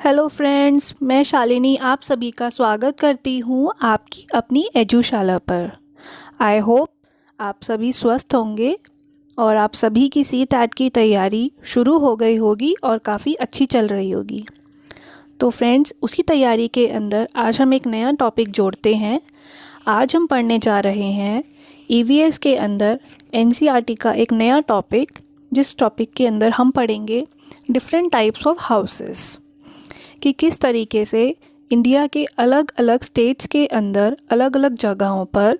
Hello friends, मैं शालिनी आप सभी का स्वागत करती हूँ आपकी अपनी एजुशाला पर। आई होप आप सभी स्वस्थ होंगे और आप सभी की सीटेट की तैयारी शुरू हो गई होगी और काफ़ी अच्छी चल रही होगी। तो फ्रेंड्स, उसी तैयारी के अंदर आज हम एक नया टॉपिक जोड़ते हैं। आज हम पढ़ने जा रहे हैं ईवीएस के अंदर एनसीईआरटी का एक नया टॉपिक, जिस टॉपिक के अंदर हम पढ़ेंगे डिफरेंट टाइप्स ऑफ हाउसेस, कि किस तरीके से इंडिया के अलग अलग स्टेट्स के अंदर अलग अलग जगहों पर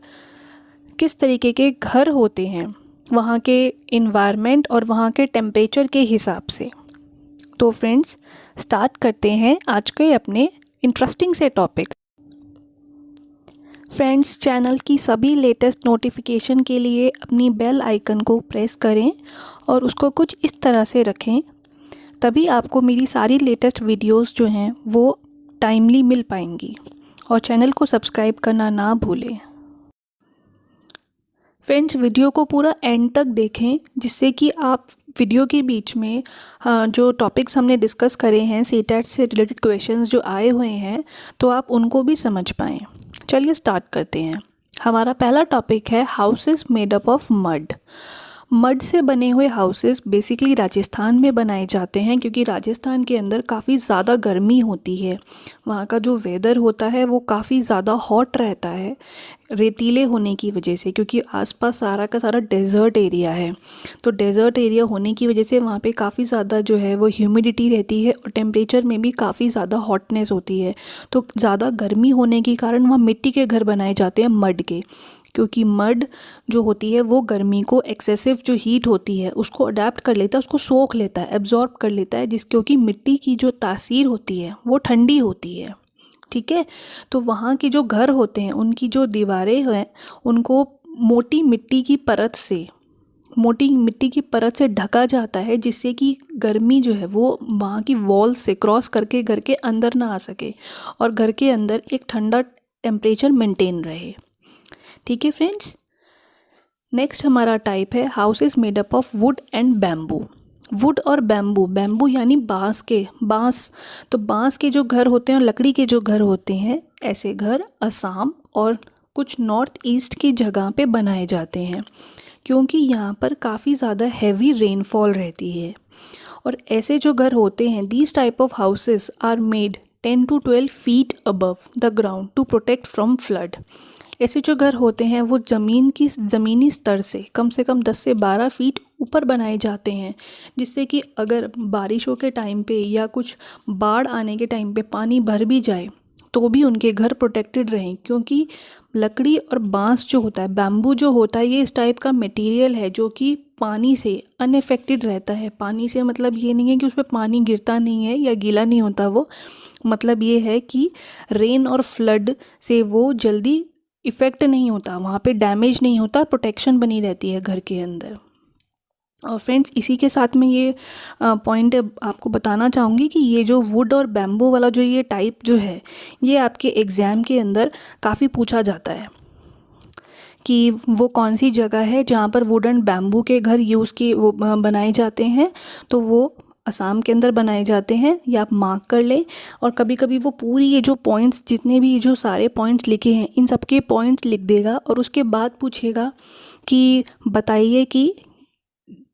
किस तरीके के घर होते हैं, वहाँ के इन्वायरमेंट और वहाँ के टेम्परेचर के हिसाब से। तो फ्रेंड्स, स्टार्ट करते हैं आज के अपने इंटरेस्टिंग से टॉपिक। फ्रेंड्स, चैनल की सभी लेटेस्ट नोटिफिकेशन के लिए अपनी बेल आइकन को प्रेस करें और उसको कुछ इस तरह से रखें, तभी आपको मेरी सारी लेटेस्ट वीडियोस जो हैं वो टाइमली मिल पाएंगी। और चैनल को सब्सक्राइब करना ना भूलें। फ्रेंड्स, वीडियो को पूरा एंड तक देखें, जिससे कि आप वीडियो के बीच में जो टॉपिक्स हमने डिस्कस करे हैं, सीटेट से रिलेटेड क्वेश्चंस जो आए हुए हैं, तो आप उनको भी समझ पाएँ। चलिए स्टार्ट करते हैं। हमारा पहला टॉपिक है houses made up of mud. Mud से बने हुए हाउसेस बेसिकली राजस्थान में बनाए जाते हैं, क्योंकि राजस्थान के अंदर काफ़ी ज़्यादा गर्मी होती है। वहाँ का जो वेदर होता है वो काफ़ी ज़्यादा हॉट रहता है, रेतीले होने की वजह से, क्योंकि आसपास सारा का सारा डेजर्ट एरिया है। तो डेजर्ट एरिया होने की वजह से वहाँ पे काफ़ी ज़्यादा जो है वो ह्यूमिडिटी रहती है और टेम्परेचर में भी काफ़ी ज़्यादा हॉटनेस होती है। तो ज़्यादा गर्मी होने के कारण वहाँ मिट्टी के घर बनाए जाते हैं, मड के, क्योंकि मड जो होती है वो गर्मी को, एक्सेसिव जो हीट होती है उसको अडेप्ट कर लेता है, उसको सोख लेता है, एब्जॉर्ब कर लेता है, क्योंकि मिट्टी की जो तासीर होती है वो ठंडी होती है। ठीक है, तो वहाँ के जो घर होते हैं उनकी जो दीवारें हैं उनको मोटी मिट्टी की परत से ढका जाता है, जिससे कि गर्मी जो है वो वहाँ की वॉल से क्रॉस करके घर के अंदर ना आ सके और घर के अंदर एक ठंडा टेम्परेचर मेंटेन रहे। ठीक है फ्रेंड्स, नेक्स्ट हमारा टाइप है houses made up of would and bamboo. Would और बैम्बू यानी बांस। तो बांस के जो घर होते हैं और लकड़ी के जो घर होते हैं, ऐसे घर असम और कुछ नॉर्थ ईस्ट की जगह पे बनाए जाते हैं, क्योंकि यहाँ पर काफ़ी ज़्यादा हैवी रेनफॉल रहती है। और ऐसे जो घर होते हैं, these type of houses are made 10 to 12 feet above the ground to protect from flood. ऐसे जो घर होते हैं वो ज़मीनी स्तर से कम 10 से 12 फीट ऊपर बनाए जाते हैं, जिससे कि अगर बारिशों के टाइम पे या कुछ बाढ़ आने के टाइम पे पानी भर भी जाए तो भी उनके घर प्रोटेक्टेड रहें। क्योंकि लकड़ी और बांस जो होता है, बैम्बू जो होता है, ये इस टाइप का मटेरियल है जो कि पानी से अनएफेक्टेड रहता है। पानी से मतलब ये नहीं है कि उस पर पानी गिरता नहीं है या गीला नहीं होता, वो मतलब ये है कि रेन और फ्लड से वो जल्दी इफ़ेक्ट नहीं होता, वहाँ पे डैमेज नहीं होता, प्रोटेक्शन बनी रहती है घर के अंदर। और फ्रेंड्स, इसी के साथ में ये पॉइंट आपको बताना चाहूँगी कि ये जो वुड और बैम्बू वाला जो ये टाइप जो है, ये आपके एग्ज़ाम के अंदर काफ़ी पूछा जाता है कि वो कौन सी जगह है जहाँ पर वुड एंड बैम्बू के घर वो बनाए जाते हैं। तो वो असम के अंदर बनाए जाते हैं, ये आप मार्क कर लें। और कभी कभी वो पूरी ये जो पॉइंट्स, जितने भी जो सारे पॉइंट्स लिखे हैं, इन सब के पॉइंट्स लिख देगा और उसके बाद पूछेगा कि बताइए कि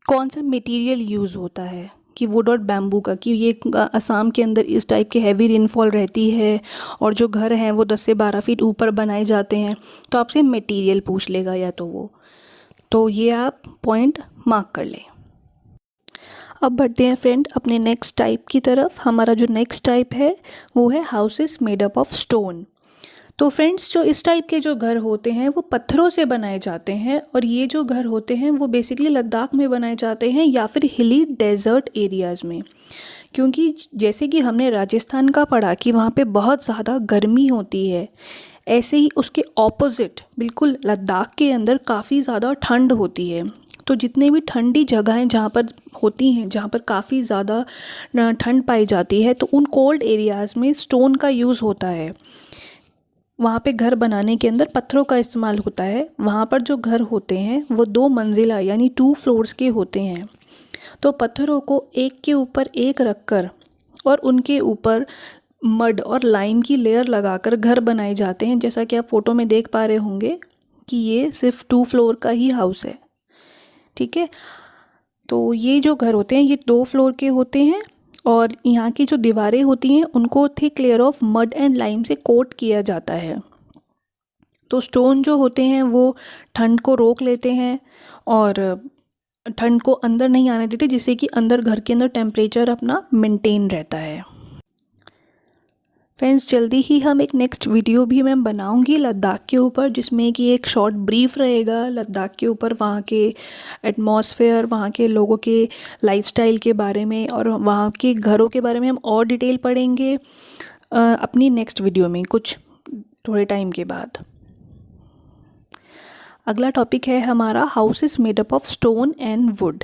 कौन सा मटेरियल यूज़ होता है, कि वुड और बैम्बू का, कि ये असम के अंदर इस टाइप के हैवी रेनफॉल रहती है और जो घर हैं वो 10 से 12 फीट ऊपर बनाए जाते हैं। तो आपसे मटेरियल पूछ लेगा या तो ये आप पॉइंट मार्क कर लें। अब बढ़ते हैं फ्रेंड अपने नेक्स्ट टाइप की तरफ। हमारा जो नेक्स्ट टाइप है वो है houses made up of stone. तो फ्रेंड्स, जो इस टाइप के जो घर होते हैं वो पत्थरों से बनाए जाते हैं, और ये जो घर होते हैं वो बेसिकली लद्दाख में बनाए जाते हैं या फिर हिली डेजर्ट एरियाज़ में। क्योंकि जैसे कि हमने राजस्थान का पढ़ा कि वहाँ पे बहुत ज़्यादा गर्मी होती है, ऐसे ही उसके ऑपोजिट बिल्कुल लद्दाख के अंदर काफ़ी ज़्यादा ठंड होती है। तो जितने भी ठंडी जगहें जहाँ पर होती हैं, जहाँ पर काफ़ी ज़्यादा ठंड पाई जाती है, तो उन कोल्ड एरियाज़ में स्टोन का यूज़ होता है। वहाँ पे घर बनाने के अंदर पत्थरों का इस्तेमाल होता है। वहाँ पर जो घर होते हैं वो 2 मंजिला यानी 2 फ्लोर्स के होते हैं। तो पत्थरों को एक के ऊपर एक रखकर और उनके ऊपर मड और लाइम की लेयर लगाकर घर बनाए जाते हैं। जैसा कि आप फोटो में देख पा रहे होंगे कि ये सिर्फ 2 फ्लोर का ही हाउस है। ठीक है, तो ये जो घर होते हैं ये 2 फ्लोर के होते हैं और यहाँ की जो दीवारें होती हैं उनको thick layer of mud and lime से कोट किया जाता है। तो स्टोन जो होते हैं वो ठंड को रोक लेते हैं और ठंड को अंदर नहीं आने देते, जिससे कि अंदर घर के अंदर टेम्परेचर अपना मेंटेन रहता है। फ्रेंड्स, जल्दी ही हम एक नेक्स्ट वीडियो भी मैं बनाऊंगी लद्दाख के ऊपर, जिसमें कि एक शॉर्ट ब्रीफ रहेगा लद्दाख के ऊपर, वहाँ के एटमॉस्फेयर, वहाँ के लोगों के लाइफस्टाइल के बारे में और वहाँ के घरों के बारे में हम और डिटेल पढ़ेंगे अपनी नेक्स्ट वीडियो में कुछ थोड़े टाइम के बाद। अगला टॉपिक है हमारा house is made up of stone and would.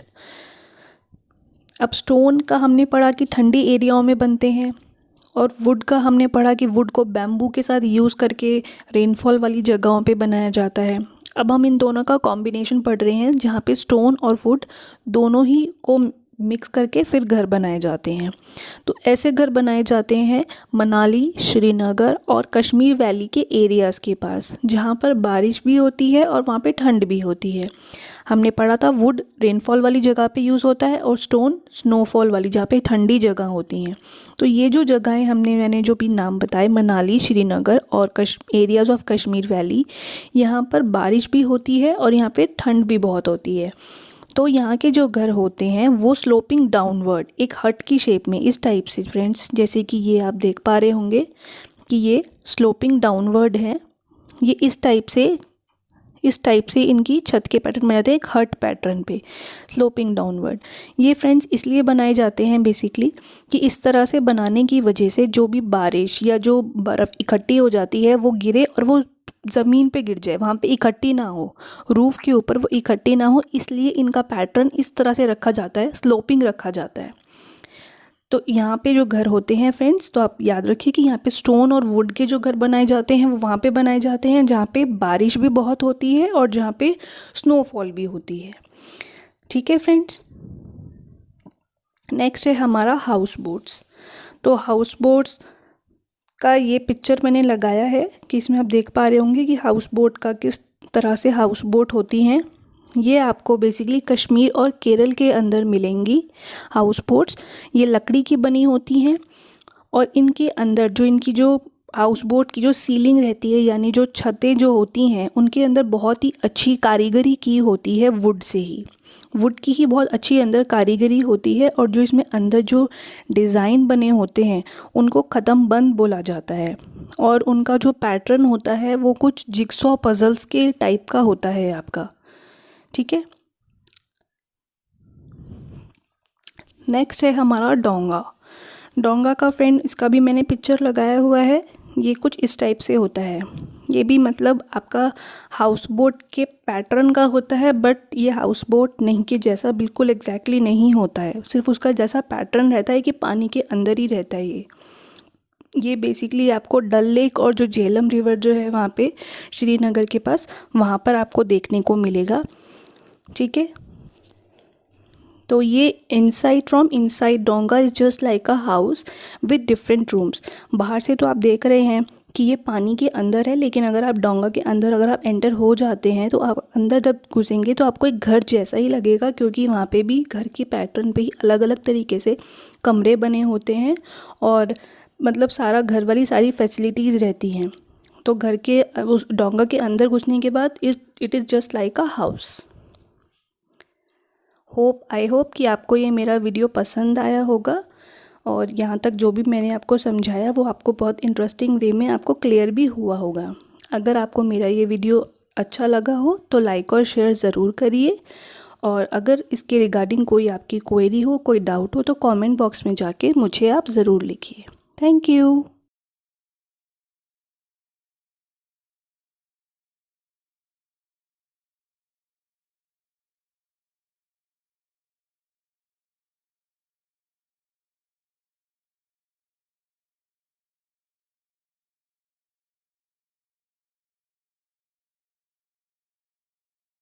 अब स्टोन का हमने पढ़ा कि ठंडी एरियाओं में बनते हैं और वुड का हमने पढ़ा कि वुड को बैम्बू के साथ यूज़ करके रेनफॉल वाली जगहों पे बनाया जाता है। अब हम इन दोनों का कॉम्बिनेशन पढ़ रहे हैं जहाँ पे स्टोन और वुड दोनों ही को मिक्स करके फिर घर बनाए जाते हैं। तो ऐसे घर बनाए जाते हैं मनाली, श्रीनगर और कश्मीर वैली के एरियाज़ के पास, जहाँ पर बारिश भी होती है और वहाँ पे ठंड भी होती है। हमने पढ़ा था वुड रेनफॉल वाली जगह पे यूज़ होता है और स्टोन स्नोफॉल वाली जहाँ पे ठंडी जगह होती हैं। तो ये जो जगहें मैंने जो भी नाम बताए, मनाली, श्रीनगर और एरियाज़ ऑफ कश्मीर वैली, यहाँ पर बारिश भी होती है और यहाँ पे ठंड भी बहुत होती है। तो यहाँ के जो घर होते हैं वो स्लोपिंग डाउनवर्ड एक हट की शेप में, इस टाइप से फ्रेंड्स, जैसे कि ये आप देख पा रहे होंगे कि ये स्लोपिंग डाउनवर्ड है। ये इस टाइप से इनकी छत के पैटर्न बन जाते हैं, एक हट पैटर्न पे स्लोपिंग डाउनवर्ड। ये फ्रेंड्स इसलिए बनाए जाते हैं बेसिकली कि इस तरह से बनाने की वजह से जो भी बारिश या जो बर्फ़ इकट्ठी हो जाती है वो गिरे और वो ज़मीन पे गिर जाए, वहाँ पे इकट्ठी ना हो, रूफ़ के ऊपर वो इकट्ठी ना हो, इसलिए इनका पैटर्न इस तरह से रखा जाता है, स्लोपिंग रखा जाता है। तो यहाँ पे जो घर होते हैं फ्रेंड्स, तो आप याद रखिए कि यहाँ पे स्टोन और वुड के जो घर बनाए जाते हैं वो वहाँ पे बनाए जाते हैं जहाँ पे बारिश भी बहुत होती है और जहाँ पे स्नोफॉल भी होती है। ठीक है फ्रेंड्स, नेक्स्ट है हमारा हाउस बोट्स। तो हाउस बोट्स का ये पिक्चर मैंने लगाया है कि इसमें आप देख पा रहे होंगे कि हाउस बोट का किस तरह से हाउस बोट होती हैं। ये आपको बेसिकली कश्मीर और केरल के अंदर मिलेंगी हाउस बोट्स। ये लकड़ी की बनी होती हैं और इनके अंदर जो इनकी जो हाउस बोट की जो सीलिंग रहती है, यानी जो छतें जो होती हैं, उनके अंदर बहुत ही अच्छी कारीगरी की होती है, वुड से ही, वुड की ही बहुत अच्छी अंदर कारीगरी होती है। और जो इसमें अंदर जो डिज़ाइन बने होते हैं उनको ख़त्म बंद बोला जाता है और उनका जो पैटर्न होता है वो कुछ जिक्सॉ पजल्स के टाइप का होता है आपका। ठीक है, नेक्स्ट है हमारा डोंगा। डोंगा का फ्रेंड इसका भी मैंने पिक्चर लगाया हुआ है। ये कुछ इस टाइप से होता है। ये भी मतलब आपका हाउस बोट के पैटर्न का होता है, बट ये हाउस बोट नहीं के जैसा बिल्कुल एग्जैक्टली नहीं होता है, सिर्फ उसका जैसा पैटर्न रहता है कि पानी के अंदर ही रहता है। ये बेसिकली आपको डल लेक और जो झेलम रिवर जो है वहाँ पे श्रीनगर के पास, वहाँ पर आपको देखने को मिलेगा। ठीक है, तो ये फ्रॉम इनसाइड डोंगा is just like a house with different rooms. बाहर से तो आप देख रहे हैं कि ये पानी के अंदर है, लेकिन अगर आप डोंगा के अंदर अगर आप एंटर हो जाते हैं तो आप अंदर जब घुसेंगे तो आपको एक घर जैसा ही लगेगा, क्योंकि वहाँ पे भी घर के पैटर्न पे ही अलग अलग तरीके से कमरे बने होते हैं और मतलब सारा घर वाली सारी फैसिलिटीज़ रहती हैं। तो घर के उस डोंगा के अंदर घुसने के बाद it is just like a house. I hope कि आपको ये मेरा वीडियो पसंद आया होगा और यहाँ तक जो भी मैंने आपको समझाया वो आपको बहुत इंटरेस्टिंग वे में आपको क्लियर भी हुआ होगा। अगर आपको मेरा ये वीडियो अच्छा लगा हो तो लाइक और शेयर ज़रूर करिए, और अगर इसके रिगार्डिंग कोई आपकी क्वेरी हो, कोई डाउट हो तो कमेंट बॉक्स में जाके मुझे आप ज़रूर लिखिए। Thank you.